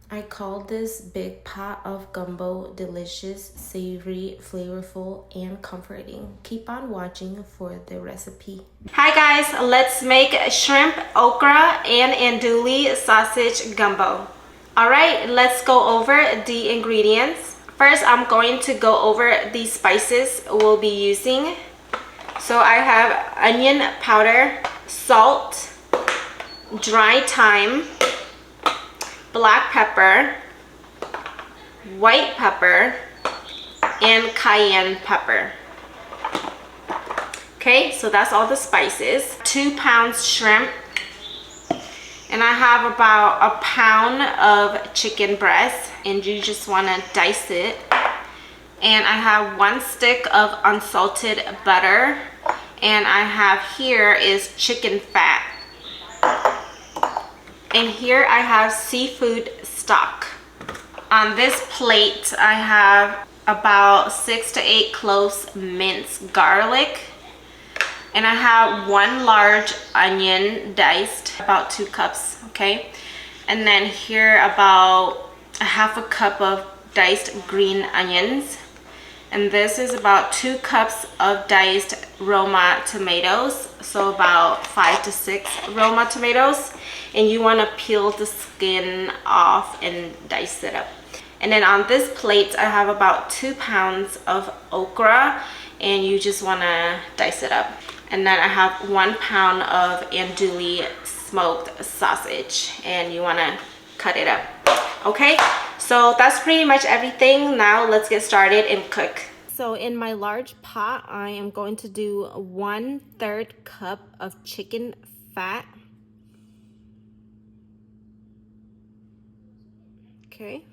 I call this big pot of gumbo delicious, savory, flavorful, and comforting. Keep on watching for the recipe. Hi guys, let's make shrimp, okra, and andouille sausage gumbo. Alright, let's go over the ingredients. First, I'm going to go over the spices we'll be using. So I have onion powder, salt, dry thyme, black pepper, white pepper, and cayenne pepper. Okay, so that's all the spices. 2 pounds shrimp, and I have about a pound of chicken breast, and you just want to dice it. And I have 1 stick of unsalted butter, and I have here is chicken fat. And here I have seafood stock. On this plate, I have about 6 to 8 cloves minced garlic. And I have 1 large onion diced, about 2 cups, okay? And then here about a half a cup of diced green onions. And this is about 2 cups of diced Roma tomatoes, so about 5 to 6 Roma tomatoes. And you want to peel the skin off and dice it up. And then on this plate, I have about 2 pounds of okra, and you just want to dice it up. And then I have 1 pound of andouille smoked sausage, and you want to cut it up. Okay, so that's pretty much everything. Now let's get started and cook. So in my large pot, I am going to do 1/3 cup of chicken fat. Okay.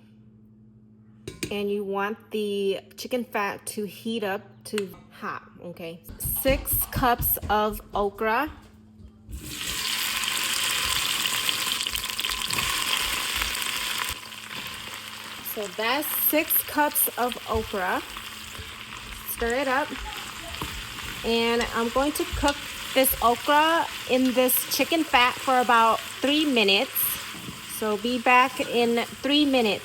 And you want the chicken fat to heat up to hot, okay? 6 cups of okra. So that's 6 cups of okra. Stir it up. And I'm going to cook this okra in this chicken fat for about 3 minutes. So be back in 3 minutes.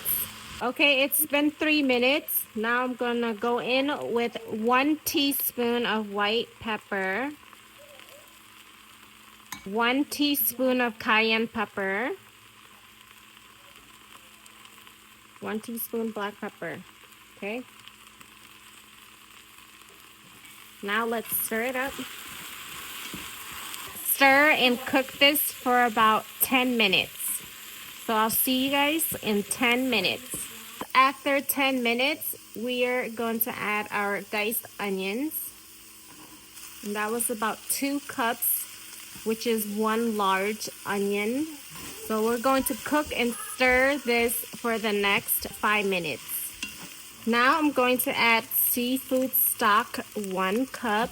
Okay, it's been 3 minutes. Now I'm gonna go in with 1 teaspoon of white pepper, 1 teaspoon of cayenne pepper, 1 teaspoon black pepper. Okay. Now let's stir it up. Stir and cook this for about 10 minutes. So I'll see you guys in 10 minutes. After 10 minutes, we are going to add our diced onions. And that was about 2 cups, which is 1 large onion. So we're going to cook and stir this for the next 5 minutes. Now I'm going to add seafood stock, 1 cup.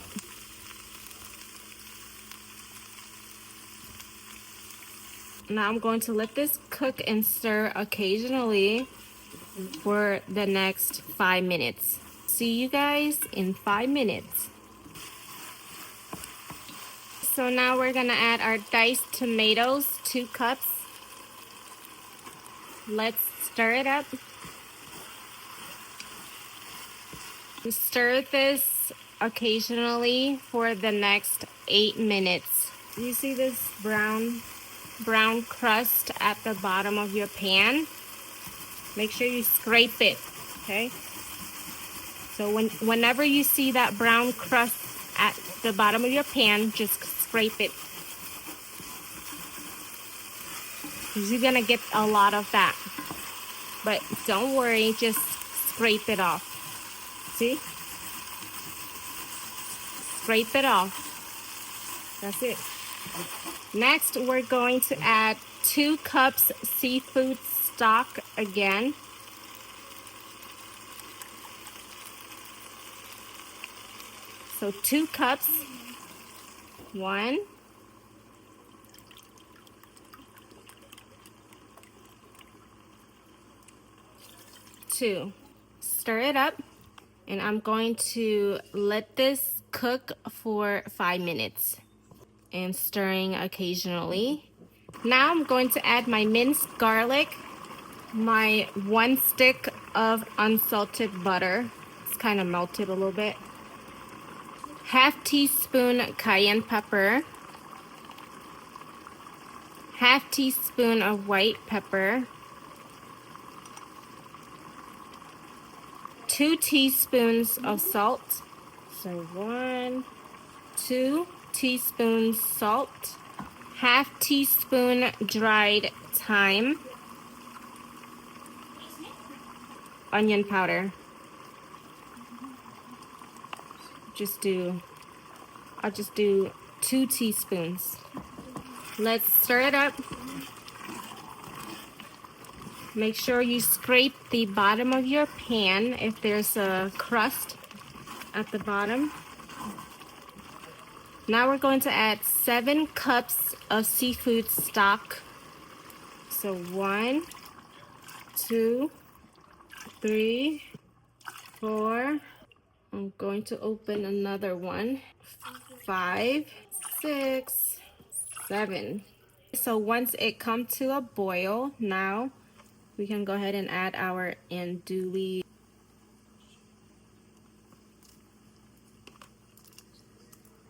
Now I'm going to let this cook and stir occasionally for the next 5 minutes. See you guys in 5 minutes. So now we're gonna add our diced tomatoes, 2 cups. Let's stir it up. Stir this occasionally for the next 8 minutes. You see this brown crust at the bottom of your pan? Make sure you scrape it, okay? So whenever you see that brown crust at the bottom of your pan, just scrape it. You're gonna get a lot of that. But don't worry, just scrape it off. See? Scrape it off. That's it. Next, we're going to add 2 cups seafood stock again. So 2 cups. 1. 2. Stir it up, and I'm going to let this cook for 5 minutes and stirring occasionally. Now I'm going to add my minced garlic, my 1 stick of unsalted butter. It's kind of melted a little bit. 1/2 teaspoon cayenne pepper. 1/2 teaspoon of white pepper. 2 teaspoons of salt. So 1, 2 teaspoons salt. 1/2 teaspoon dried thyme. Onion powder. I'll just do 2 teaspoons. Let's stir it up. Make sure you scrape the bottom of your pan if there's a crust at the bottom. Now we're going to add 7 cups of seafood stock. So 1, 2, 3, 4. I'm going to open another one. 5, 6, 7. So once it comes to a boil, now we can go ahead and add our andouille.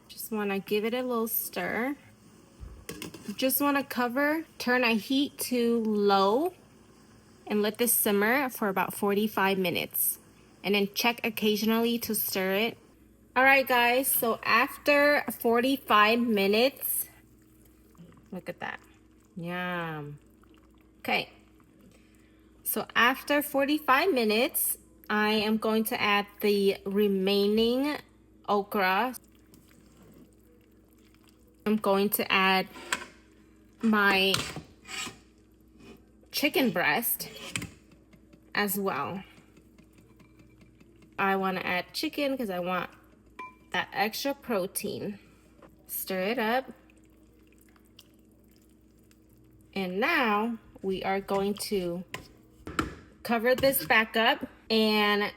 Just want to give it a little stir. Just want to cover, turn our heat to low, and let this simmer for about 45 minutes. And then check occasionally to stir it. Alright guys, so after 45 minutes, look at that. Yum. Okay. So after 45 minutes, I am going to add the remaining okra. I'm going to add my chicken breast as well. I want to add chicken because I want that extra protein. Stir it up. And now we are going to cover this back up and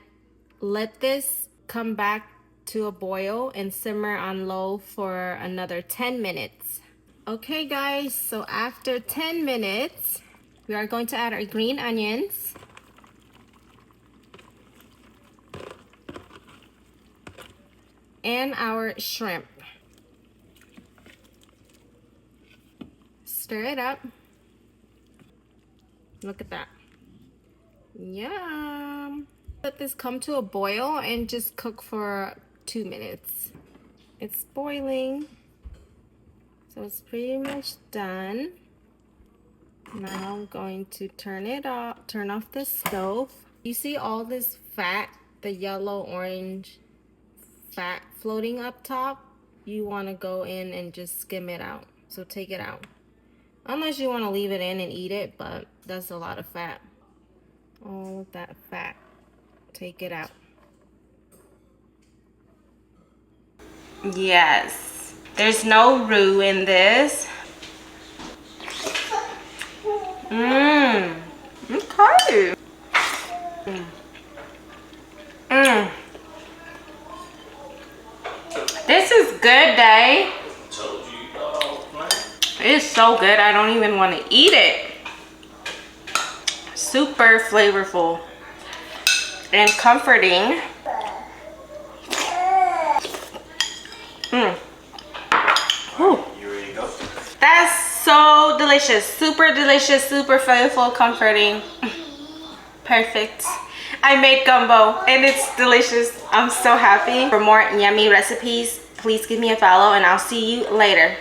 let this come back to a boil and simmer on low for another 10 minutes. Okay guys, so after 10 minutes, we are going to add our green onions. And our shrimp. Stir it up. Look at that. Yum. Let this come to a boil and just cook for 2 minutes. It's boiling. So it's pretty much done. Now I'm going to turn it off, turn off the stove. You see all this fat, the yellow orange fat floating up top? You want to go in and just skim it out. So take it out. Unless you want to leave it in and eat it, but that's a lot of fat. All of that fat. Take it out. Yes. There's no roux in this. Okay. This is good, Day. It's so good, I don't even want to eat it. Super flavorful and comforting. That's so delicious. Super delicious, super flavorful, comforting. Perfect. I made gumbo and it's delicious. I'm so happy. For more yummy recipes, please give me a follow and I'll see you later.